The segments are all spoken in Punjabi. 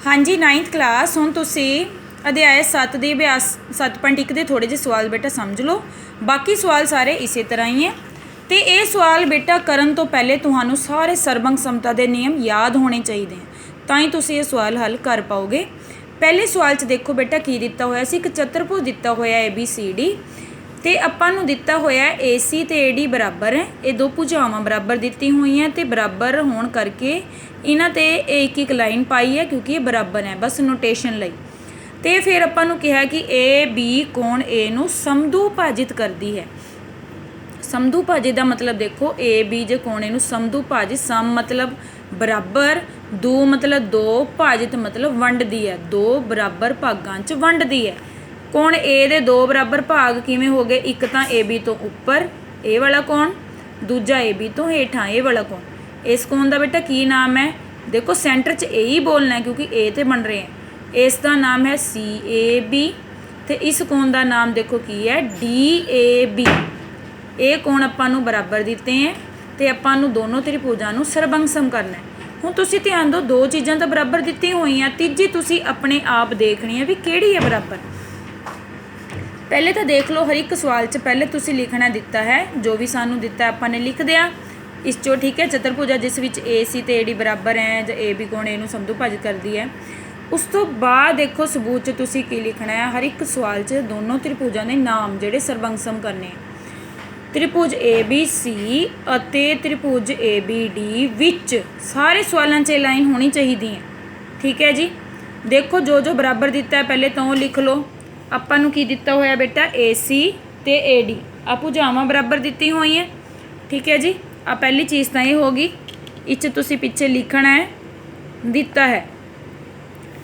हाँ जी 9th क्लास हुण तुसीं अध्याय 7 ਦੇ ਅਭਿਆਸ 7.1 ਦੇ ਥੋੜੇ ਜਿਹੇ ਸਵਾਲ ਬੇਟਾ ਸਮਝ ਲਓ। ਬਾਕੀ ਸਵਾਲ ਸਾਰੇ ਇਸੇ ਤਰ੍ਹਾਂ ਹੀ ਹੈ ਤੇ ਇਹ ਸਵਾਲ ਬੇਟਾ ਕਰਨ ਤੋਂ ਪਹਿਲੇ ਤੁਹਾਨੂੰ ਸਾਰੇ ਸਰਬੰਗ ਸਮਤਾ ਦੇ ਨਿਯਮ ਯਾਦ ਹੋਣੇ ਚਾਹੀਦੇ ਹਨ, ਤਾਂ ਹੀ ਤੁਸੀਂ ਇਹ ਸਵਾਲ ਹੱਲ ਕਰ ਪਾਓਗੇ। ਪਹਿਲੇ ਸਵਾਲ 'ਚ ਦੇਖੋ ਬੇਟਾ ਕੀ ਦਿੱਤਾ ਹੋਇਆ ਸੀ, ਇੱਕ ਚਤੁਰਭੁਜ ਦਿੱਤਾ ਹੋਇਆ ABCD ਤੇ ਆਪਾਂ ਨੂੰ ਦਿੱਤਾ ਹੋਇਆ AC ਤੇ AD ਬਰਾਬਰ ਹੈ। ਇਹ ਦੋ ਭੁਜਾਵਾਂ ਬਰਾਬਰ ਦਿੱਤੀ ਹੋਈਆਂ ਤੇ ਬਰਾਬਰ ਹੋਣ ਕਰਕੇ ਇਹਨਾਂ ਤੇ ਇੱਕ ਇੱਕ ਲਾਈਨ ਪਾਈ ਹੈ क्योंकि ये बराबर है, बस नोटेशन ਲਈ। ਤੇ ਫਿਰ ਆਪਾਂ ਨੂੰ ਕਿਹਾ ਕਿ AB ਕੋਣ A ਨੂੰ ਸਮਦੂ ਭਾਜਿਤ ਕਰਦੀ ਹੈ। ਸਮਦੂ ਭਾਜਿਤ ਦਾ ਮਤਲਬ ਦੇਖੋ AB ਜੇ ਕੋਣ A ਨੂੰ ਸਮਦੂ ਭਾਜਿਤ, ਸਮ ਮਤਲਬ ਬਰਾਬਰ, ਦੂ ਮਤਲਬ ਦੋ, ਭਾਜਿਤ ਮਤਲਬ ਵੰਡਦੀ ਹੈ, ਦੋ ਬਰਾਬਰ ਭਾਗਾਂ 'ਚ ਵੰਡਦੀ ਹੈ। ਕੋਣ A ਦੇ ਦੋ ਬਰਾਬਰ ਭਾਗ ਕਿਵੇਂ ਹੋ ਗਏ, ਇੱਕ ਤਾਂ AB ਤੋਂ ਉੱਪਰ ਇਹ ਵਾਲਾ ਕੋਣ, ਦੂਜਾ AB ਤੋਂ ਹੇਠਾਂ ਇਹ ਵਾਲਾ ਕੋਣ। ਇਸ ਕੋਣ ਦਾ ਬੇਟਾ ਕੀ ਨਾਮ ਹੈ, ਦੇਖੋ ਸੈਂਟਰ 'ਚ ਇਹ ਹੀ ਬੋਲਣਾ ਕਿਉਂਕਿ A ਤੇ ਬਣ ਰਹੇ ਹੈ। ਇਸ ਦਾ ਨਾਮ ਹੈ CAB ਤੇ ਇਸ ਕੋਣ ਦਾ ਨਾਮ ਦੇਖੋ ਕੀ ਹੈ DAB। ਇਹ ਕੋਣ ਆਪਾਂ ਨੂੰ ਬਰਾਬਰ ਦਿੱਤੇ ਹੈ ਤੇ ਆਪਾਂ ਨੂੰ ਦੋਨੋਂ ਤ੍ਰਿਭੁਜਾਂ ਨੂੰ ਸਰਬੰਗ ਸਮ ਕਰਨਾ ਹੈ। ਹੁਣ ਤੁਸੀਂ ਧਿਆਨ ਦਿਓ, ਦੋ ਚੀਜ਼ਾਂ ਤਾਂ ਬਰਾਬਰ ਦਿੱਤੀਆਂ ਹੋਈਆਂ, ਤੀਜੀ ਤੁਸੀਂ ਆਪਣੇ ਆਪ ਦੇਖਣੀ ਹੈ ਵੀ ਕਿਹੜੀ ਹੈ ਬਰਾਬਰ। ਪਹਿਲੇ ਤਾਂ ਦੇਖ ਲਓ ਹਰ ਇੱਕ ਸਵਾਲ 'ਚ ਪਹਿਲੇ ਤੁਸੀਂ ਲਿਖਣਾ ਦਿੱਤਾ ਹੈ, ਜੋ ਵੀ ਸਾਨੂੰ ਦਿੱਤਾ ਆਪਾਂ ਨੇ ਲਿਖ ਦਿਆ ਇਸ 'ਚੋਂ, ਠੀਕ ਹੈ। ਚਤੁਰਭੁਜਾ ਜਿਸ ਵਿੱਚ AC ਤੇ AD ਬਰਾਬਰ ਹੈ ਜਾਂ AB ਕੋਣ A ਨੂੰ ਸਮਦੂ ਭਾਜਿਤ ਕਰਦੀ ਹੈ। ਉਸ ਤੋਂ ਬਾਅਦ ਦੇਖੋ ਸਬੂਤ 'ਚ ਤੁਸੀਂ ਕੀ ਲਿਖਣਾ ਹੈ, ਹਰ ਇੱਕ ਸਵਾਲ 'ਚ ਦੋਨੋਂ ਤ੍ਰਿਭੁਜਾਂ ਦੇ ਨਾਮ ਜਿਹੜੇ ਸਰਬੰਗ ਸਮ ਕਰਨੇ ਹੈ। ਤ੍ਰਿਭੁਜ ABC ਅਤੇ ਤ੍ਰਿਭੁਜ ABD ਵਿੱਚ ਸਾਰੇ ਸਵਾਲਾਂ 'ਚ ਲਾਈਨ ਹੋਣੀ ਚਾਹੀਦੀ ਹੈ, ਠੀਕ ਹੈ ਜੀ। ਦੇਖੋ ਜੋ ਜੋ ਬਰਾਬਰ ਦਿੱਤਾ ਹੈ ਪਹਿਲੇ ਤਾਂ ਉਹ ਲਿਖ ਲਓ। ਆਪਾਂ ਨੂੰ ਕੀ ਦਿੱਤਾ ਹੋਇਆ ਬੇਟਾ, AC ਤੇ AD ਆ ਭੁਜਾਵਾਂ ਬਰਾਬਰ ਦਿੱਤੀ ਹੋਈ ਹੈ, ਠੀਕ ਹੈ ਜੀ। ਆ ਪਹਿਲੀ ਚੀਜ਼ ਤਾਂ ਇਹ ਹੋਗੀ, ਇਹ 'ਚ ਤੁਸੀਂ ਪਿੱਛੇ ਲਿਖਣਾ ਹੈ ਦਿੱਤਾ ਹੈ,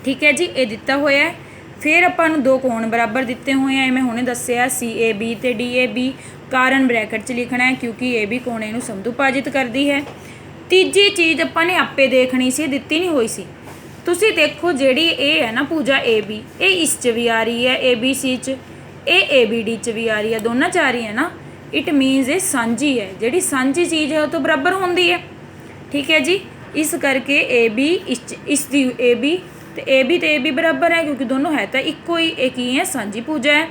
ਠੀਕ ਹੈ ਜੀ। ਇਹ ਦਿੱਤਾ ਹੋਇਆ ਹੈ। ਫਿਰ ਆਪਾਂ ਨੂੰ ਦੋ ਕੋਣ ਬਰਾਬਰ ਦਿੱਤੇ ਹੋਏ ਆ, ਮੈਂ ਹੁਣੇ ਦੱਸਿਆ CAB ਤੇ DAB। ਕਾਰਨ ਬ੍ਰੈਕਟ 'ਚ ਲਿਖਣਾ ਹੈ ਕਿਉਂਕਿ AB ਕੋਣ A ਨੂੰ ਸਮਦੂ ਭਾਜਿਤ ਕਰਦੀ ਹੈ। ਤੀਜੀ ਚੀਜ਼ ਆਪਾਂ ਨੇ ਆਪੇ ਦੇਖਣੀ ਸੀ, ਦਿੱਤੀ ਨਹੀਂ ਹੋਈ ਸੀ। ਤੁਸੀਂ ਦੇਖੋ ਜਿਹੜੀ ਇਹ ਹੈ ਨਾ ਭੁਜਾ AB, ਇਹ ਇਸ 'ਚ ਵੀ ਆ ਰਹੀ ਹੈ ABC 'ਚ, ਇਹ ABD 'ਚ ਵੀ ਆ ਰਹੀ ਹੈ, ਦੋਨਾਂ 'ਚ ਆ ਰਹੀ ਹੈ ਨਾ। ਇਟ ਮੀਨਸ ਇਹ ਸਾਂਝੀ ਹੈ, ਜਿਹੜੀ ਸਾਂਝੀ ਚੀਜ਼ ਹੈ ਉਹ ਤੋਂ ਬਰਾਬਰ ਹੁੰਦੀ ਹੈ, ਠੀਕ ਹੈ ਜੀ। ਇਸ ਕਰਕੇ AB ਇਸ ਦੀ AB ਤੇ AB ਤੇ AB ਬਰਾਬਰ ਹੈ ਕਿਉਂਕਿ ਦੋਨੋਂ ਹੈ ਤਾਂ ਇੱਕੋ ਹੀ, ਇਹ ਕੀ ਹੈ ਸਾਂਝੀ ਭੁਜਾ ਹੈ।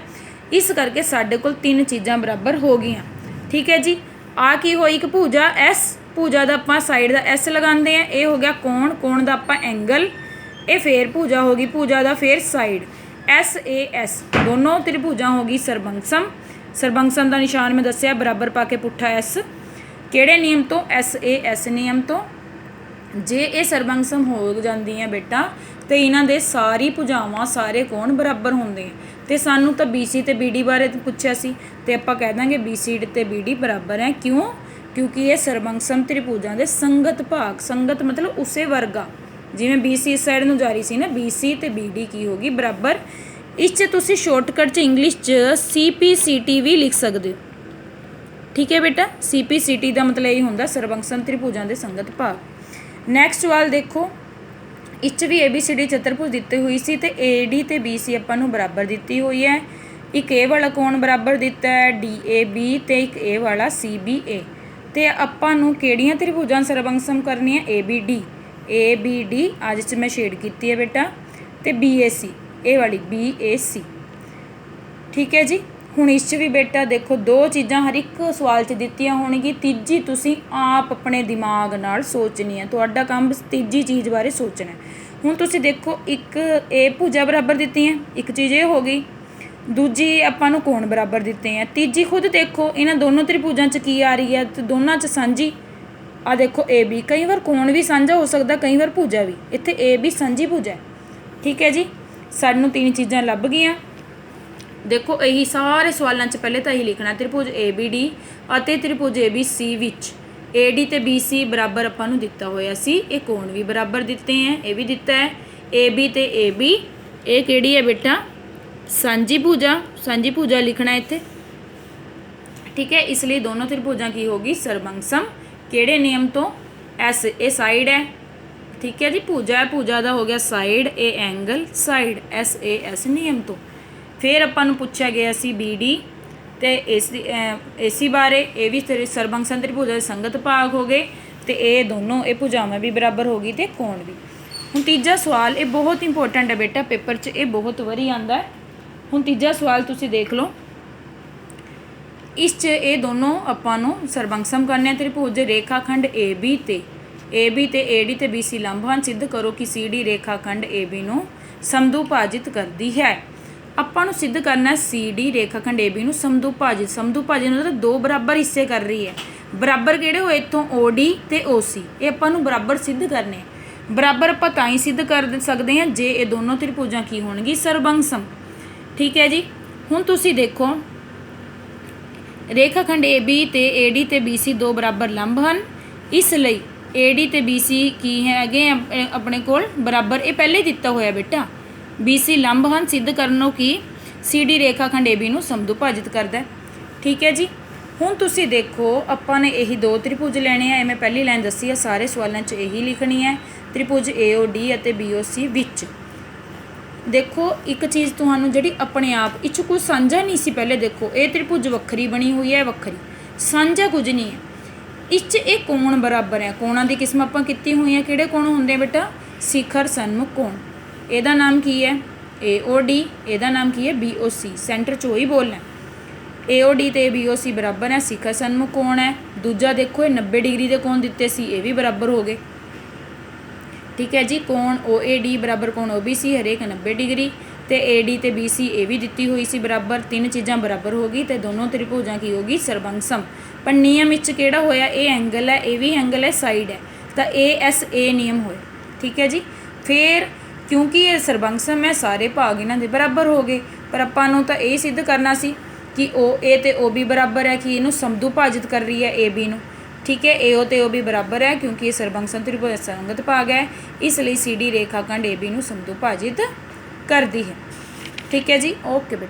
ਇਸ ਕਰਕੇ ਸਾਡੇ ਕੋਲ ਤਿੰਨ ਚੀਜ਼ਾਂ ਬਰਾਬਰ ਹੋ ਗਈਆਂ, ਠੀਕ ਹੈ ਜੀ। ਆ ਕੀ ਹੋਈ, ਇੱਕ ਭੁਜਾ S, ਭੁਜਾ ਦਾ ਆਪਾਂ ਸਾਈਡ ਦਾ S ਲਗਾਉਂਦੇ ਹਾਂ, ਇਹ ਹੋ ਗਿਆ ਕੋਣ, ਕੋਣ ਦਾ ਆਪਾਂ ਐਂਗਲ, ਇਹ ਫੇਰ ਭੁਜਾ ਹੋ ਗਈ, ਭੁਜਾ ਦਾ ਫੇਰ ਸਾਈਡ, SAS ਦੋਨੋਂ ਤ੍ਰਿਭੁਜਾਂ ਹੋ ਗਈ ਸਰਬੰਗ ਸਮ। ਸਰਬੰਗ ਸਮ ਦਾ ਨਿਸ਼ਾਨ ਮੈਂ ਦੱਸਿਆ ਬਰਾਬਰ ਪਾ ਕੇ ਪੁੱਠਾ S, ਕਿਹੜੇ ਨਿਯਮ ਤੋਂ, SAS ਨਿਯਮ ਤੋਂ। ਜੇ ਇਹ ਸਰਬੰਗ ਸਮ ਹੋ ਜਾਂਦੀਆਂ ਬੇਟਾ ਤੇ ਇਹਨਾਂ ਦੇ ਸਾਰੀ ਭੁਜਾਵਾਂ ਸਾਰੇ ਕੋਣ ਬਰਾਬਰ ਹੁੰਦੇ ਹੈ। ਤੇ ਸਾਨੂੰ ਤਾਂ BC ਤੇ BD ਬਾਰੇ ਪੁੱਛਿਆ ਸੀ ਤੇ ਆਪਾਂ ਕਹਿ ਦਾਂਗੇ BC ਤੇ BD ਬਰਾਬਰ ਹੈ। ਕਿਉਂ, ਕਿਉਂਕਿ ਇਹ ਸਰਬੰਗ ਸਮ ਤ੍ਰਿਭੁਜਾਂ ਦੇ ਸੰਗਤ ਭਾਗ, ਸੰਗਤ ਮਤਲਬ ਉਸੇ ਵਰਗਾ, ਜਿਵੇਂ BC ਇਸ ਸਾਈਡ ਨੂੰ ਜਾ ਰਹੀ ਸੀ ਨਾ, BC ਤੇ BD ਕੀ ਹੋ ਗਈ ਬਰਾਬਰ। ਇਸ 'ਚ ਤੁਸੀਂ ਸ਼ਾਰਟਕਟ 'ਚ ਇੰਗਲਿਸ਼ 'ਚ CPCT ਵੀ ਲਿਖ ਸਕਦੇ ਹੋ, ਠੀਕ ਹੈ ਬੇਟਾ। CPCT ਦਾ ਮਤਲਬ ਇਹ ਹੁੰਦਾ ਸਰਬੰਗ ਸਮ ਤ੍ਰਿਭੁਜਾਂ ਦੇ ਸੰਗਤ ਭਾਗ। ਨੈਕਸਟ ਸਵਾਲ ਦੇਖੋ, ਇਸ 'ਚ ਵੀ ABCD ਚਤੁਰਭੁਜ ਦਿੱਤੀ ਹੋਈ ਸੀ ਤੇ AD ਤੇ BC ਆਪਾਂ ਨੂੰ ਬਰਾਬਰ ਦਿੱਤੀ ਹੋਈ ਹੈ। ਇੱਕ ਇਹ ਵਾਲਾ ਕੋਣ ਬਰਾਬਰ ਦਿੱਤਾ ਹੈ DAB ਤੇ ਇੱਕ ਇਹ ਵਾਲਾ CBA। ਤੇ ਆਪਾਂ ਨੂੰ ਕਿਹੜੀਆਂ ਤ੍ਰਿਭੁਜਾਂ ਸਰਬੰਗ ਸਮ ਕਰਨੀਆਂ, ABD ਅੱਜ 'ਚ ਮੈਂ ਸ਼ੇਡ ਕੀਤੀ ਹੈ ਬੇਟਾ, ਤੇ BAC ਇਹ ਵਾਲੀ BAC, ਠੀਕ ਹੈ ਜੀ। ਹੁਣ ਇਸ 'ਚ ਵੀ ਬੇਟਾ ਦੇਖੋ ਦੋ ਚੀਜ਼ਾਂ ਹਰ ਇੱਕ ਸਵਾਲ 'ਚ ਦਿੱਤੀਆਂ ਹੋਣਗੀ, ਤੀਜੀ ਤੁਸੀਂ ਆਪ ਆਪਣੇ ਦਿਮਾਗ ਨਾਲ ਸੋਚਣੀ ਹੈ, ਤੁਹਾਡਾ ਕੰਮ ਤੀਜੀ ਚੀਜ਼ ਬਾਰੇ ਸੋਚਣਾ। ਹੁਣ ਤੁਸੀਂ ਦੇਖੋ ਇੱਕ ਇਹ ਭੁਜਾ ਬਰਾਬਰ ਦਿੱਤੀ ਹੈ, ਇੱਕ ਚੀਜ਼ ਇਹ ਹੋ ਗਈ, ਦੂਜੀ ਆਪਾਂ ਨੂੰ ਕੋਣ ਬਰਾਬਰ ਦਿੱਤੇ ਹੈ, ਤੀਜੀ ਖੁਦ ਦੇਖੋ ਇਹਨਾਂ ਦੋਨੋਂ ਤ੍ਰਿਭੁਜਾਂ 'ਚ ਕੀ ਆ ਰਹੀ ਹੈ ਤੇ ਦੋਨਾਂ 'ਚ ਸਾਂਝੀ। ਆ ਦੇਖੋ AB, ਕਈ ਵਾਰ ਕੋਣ ਵੀ ਸਾਂਝਾ ਹੋ ਸਕਦਾ, ਕਈ ਵਾਰ ਭੁਜਾ ਵੀ, ਇੱਥੇ AB ਸਾਂਝੀ ਭੁਜਾ ਹੈ, ਠੀਕ ਹੈ ਜੀ। ਸਾਨੂੰ ਤਿੰਨ ਚੀਜ਼ਾਂ ਲੱਭ ਗਈਆਂ। ਦੇਖੋ ਇਹੀ ਸਾਰੇ ਸਵਾਲਾਂ 'ਚ ਪਹਿਲੇ ਤਾਂ ਇਹੀ ਲਿਖਣਾ, ਤ੍ਰਿਭੁਜ ABD ਅਤੇ ਤ੍ਰਿਭੁਜ ABC ਵਿੱਚ AD ਤੇ BC ਬਰਾਬਰ ਆਪਾਂ ਨੂੰ ਦਿੱਤਾ ਹੋਇਆ ਸੀ, ਇਹ ਕੋਣ ਵੀ ਬਰਾਬਰ ਦਿੱਤੇ ਹੈ, ਇਹ ਵੀ ਦਿੱਤਾ ਹੈ। AB ਤੇ AB ਇਹ ਕਿਹੜੀ ਹੈ ਬੇਟਾ, ਸਾਂਝੀ ਭੁਜਾ, ਸਾਂਝੀ ਭੁਜਾ ਲਿਖਣਾ ਇੱਥੇ, ਠੀਕ ਹੈ। ਇਸ ਲਈ ਦੋਨੋਂ ਤ੍ਰਿਭੁਜਾਂ ਕੀ ਹੋਗੀ ਸਰਬੰਗ ਸਮ, ਕਿਹੜੇ ਨਿਯਮ ਤੋਂ, S ਇਹ ਸਾਈਡ ਹੈ, ਠੀਕ ਹੈ ਜੀ। ਭੁਜਾ ਹੈ, ਭੁਜਾ ਦਾ ਹੋ ਗਿਆ ਸਾਈਡ, ਇਹ ਐਂਗਲ ਸਾਈਡ, SAS ਨਿਯਮ ਤੋਂ। ਫਿਰ ਆਪਾਂ ਨੂੰ ਪੁੱਛਿਆ ਗਿਆ ਸੀ BD ਤੇ AC ਬਾਰੇ, ਇਹ ਵੀ ਸਰਬੰਗ ਸਮ ਤ੍ਰਿਭੁਜਾਂ ਦੇ ਸੰਗਤ ਭਾਗ ਹੋ ਗਏ ਤੇ ਇਹ ਦੋਨੋਂ ਇਹ ਭੁਜਾਵਾਂ ਵੀ ਬਰਾਬਰ ਹੋ ਗਈ ਤੇ ਕੋਣ ਵੀ। ਹੁਣ ਤੀਜਾ ਸਵਾਲ ਇਹ ਬਹੁਤ ਇੰਪੋਰਟੈਂਟ ਹੈ ਬੇਟਾ, ਪੇਪਰ 'ਚ ਇਹ ਬਹੁਤ ਵਾਰੀ ਆਉਂਦਾ ਹੈ। ਹੁਣ ਤੀਜਾ ਸਵਾਲ ਤੁਸੀਂ ਦੇਖ ਲਓ, ਇਸ 'ਚ ਇਹ ਦੋਨੋਂ ਆਪਾਂ ਨੂੰ ਸਰਬੰਸਮ ਕਰਨੇ ਤ੍ਰਿਭੁਜ ਰੇਖਾਖੰਡ AB ਤੇ AD ਤੇ BC ਲੰਬ ਹਨ। ਸਿੱਧ ਕਰੋ ਕਿ CD ਰੇਖਾਖੰਡ AB ਨੂੰ ਸਮਦੁਭਾਜਿਤ ਕਰਦੀ ਹੈ। ਆਪਾਂ ਨੂੰ ਸਿੱਧ ਕਰਨਾ CD ਰੇਖਾਖੰਡ AB ਨੂੰ ਸਮਦੁਭਾਜਿਤ ਮਤਲਬ ਦੋ ਬਰਾਬਰ ਹਿੱਸੇ ਕਰ ਰਹੀ ਹੈ। ਬਰਾਬਰ ਕਿਹੜੇ ਹੋਏ ਇੱਥੋਂ OD ਤੇ OC, ਇਹ ਆਪਾਂ ਨੂੰ ਬਰਾਬਰ ਸਿੱਧ ਕਰਨੇ। ਬਰਾਬਰ ਆਪਾਂ ਤਾਂ ਹੀ ਸਿੱਧ ਕਰ ਸਕਦੇ ਹਾਂ ਜੇ ਇਹ ਦੋਨੋਂ ਤ੍ਰਿਭੁਜਾਂ ਕੀ ਹੋਣਗੀ, ਸਰਬੰਸਮ। ਠੀਕ ਹੈ ਜੀ। ਹੁਣ ਤੁਸੀਂ ਦੇਖੋ ਰੇਖਾਖੰਡ AB ਤੇ AD ਤੇ BC ਦੋ ਬਰਾਬਰ ਲੰਬ ਹਨ, ਇਸ ਲਈ AD ਤੇ BC ਕੀ ਹੈਗੇ ਆਪਣੇ ਕੋਲ ਬਰਾਬਰ। ਇਹ ਪਹਿਲੇ ਹੀ ਦਿੱਤਾ ਹੋਇਆ ਬੇਟਾ, BC ਲੰਬ ਹਨ। ਸਿੱਧ ਕਰਨੋਂ ਕਿ CD ਰੇਖਾਖੰਡ AB ਨੂੰ ਸਮਦੁਭਾਜਿਤ ਕਰਦਾ। ਠੀਕ ਹੈ ਜੀ। ਹੁਣ ਤੁਸੀਂ ਦੇਖੋ ਆਪਾਂ ਨੇ ਇਹੀ ਦੋ ਤ੍ਰਿਭੁਜ ਲੈਣੇ ਆ, ਇਹ ਮੈਂ ਪਹਿਲੀ ਲਾਈਨ ਦੱਸੀ ਹੈ, ਸਾਰੇ ਸਵਾਲਾਂ 'ਚ ਇਹੀ ਲਿਖਣੀ ਹੈ। ਤ੍ਰਿਭੁਜ AOD ਅਤੇ BOC ਵਿੱਚ ਦੇਖੋ ਇੱਕ ਚੀਜ਼ ਤੁਹਾਨੂੰ ਜਿਹੜੀ ਆਪਣੇ ਆਪ ਇਹ 'ਚ ਕੋਈ ਸਾਂਝਾ ਨਹੀਂ ਸੀ। ਪਹਿਲੇ ਦੇਖੋ ਇਹ ਤ੍ਰਿਭੁਜ ਵੱਖਰੀ ਬਣੀ ਹੋਈ ਹੈ, ਵੱਖਰੀ, ਸਾਂਝਾ ਕੁਝ ਨਹੀਂ ਹੈ। ਇਸ 'ਚ ਇਹ ਕੋਣ ਬਰਾਬਰ ਹੈ। ਕੋਣਾਂ ਦੀ ਕਿਸਮ ਆਪਾਂ ਕੀਤੀ ਹੋਈ ਹੈ। ਕਿਹੜੇ ਕੋਣ ਹੁੰਦੇ ਬੇਟਾ, ਸਿਖਰ ਸਨਮੁਖ ਕੋਣ। ਇਹਦਾ ਨਾਮ ਕੀ ਹੈ AOD, ਇਹਦਾ ਨਾਮ ਕੀ ਹੈ BOC। ਸੈਂਟਰ 'ਚੋਂ ਹੀ ਬੋਲਣਾ। AOD ਤੇ BOC ਬਰਾਬਰ ਹੈ, ਸਿਖਰ ਸਨਮੁਖ ਕੋਣ ਹੈ। ਦੂਜਾ ਦੇਖੋ ਇਹ 90 ਡਿਗਰੀ ਦੇ ਕੋਣ ਦਿੱਤੇ ਸੀ, ਇਹ ਵੀ ਬਰਾਬਰ ਹੋ ਗਏ। ਠੀਕ ਹੈ ਜੀ। ਕੋਣ OAD ਬਰਾਬਰ ਕੋਣ OBC, ਹਰੇਕ 90 ਡਿਗਰੀ। ਤੇ AD ਤੇ BC ਇਹ ਵੀ ਦਿੱਤੀ ਹੋਈ ਸੀ ਬਰਾਬਰ। ਤਿੰਨ ਚੀਜ਼ਾਂ ਬਰਾਬਰ ਹੋ ਗਈ ਤੇ ਦੋਨੋਂ ਤ੍ਰਿਭੁਜਾਂ ਕੀ ਹੋ ਗਈ, ਸਰਬੰਸਮ। ਪਰ ਨਿਯਮ ਵਿੱਚ ਕਿਹੜਾ ਹੋਇਆ, ਇਹ ਐਂਗਲ ਹੈ, ਇਹ ਵੀ ਐਂਗਲ ਹੈ, ਸਾਈਡ ਹੈ, ਤਾਂ ASA ਨਿਯਮ ਹੋਇਆ। ਠੀਕ ਹੈ ਜੀ। ਫਿਰ ਕਿਉਂਕਿ ਇਹ ਸਰਬੰਸਮ ਹੈ, ਸਾਰੇ ਭਾਗ ਇਹਨਾਂ ਦੇ ਬਰਾਬਰ ਹੋ ਗਏ। ਪਰ ਆਪਾਂ ਨੂੰ ਤਾਂ ਇਹ ਸਿੱਧ ਕਰਨਾ ਸੀ ਕਿ OA ਤੇ OB ਬਰਾਬਰ ਹੈ, ਕਿ ਇਹਨੂੰ ਸਮਦੁਭਾਜਿਤ ਕਰ ਰਹੀ ਹੈ AB ਨੂੰ। ਠੀਕ ਹੈ। AO ਤੇ OB ਬਰਾਬਰ ਹੈ ਕਿਉਂਕਿ ਇਹ ਸਰਬੰਸਮ ਤ੍ਰਿਭੁਜ ਸੰਗਤ ਭਾਗ ਹੈ, ਇਸ ਲਈ CD ਰੇਖਾਖੰਡ AB ਨੂੰ ਸਮਦੁਭਾਜਿਤ ਕਰਦੀ ਹੈ। ਠੀਕ ਹੈ ਜੀ। ਓਕੇ ਬੇਟਾ।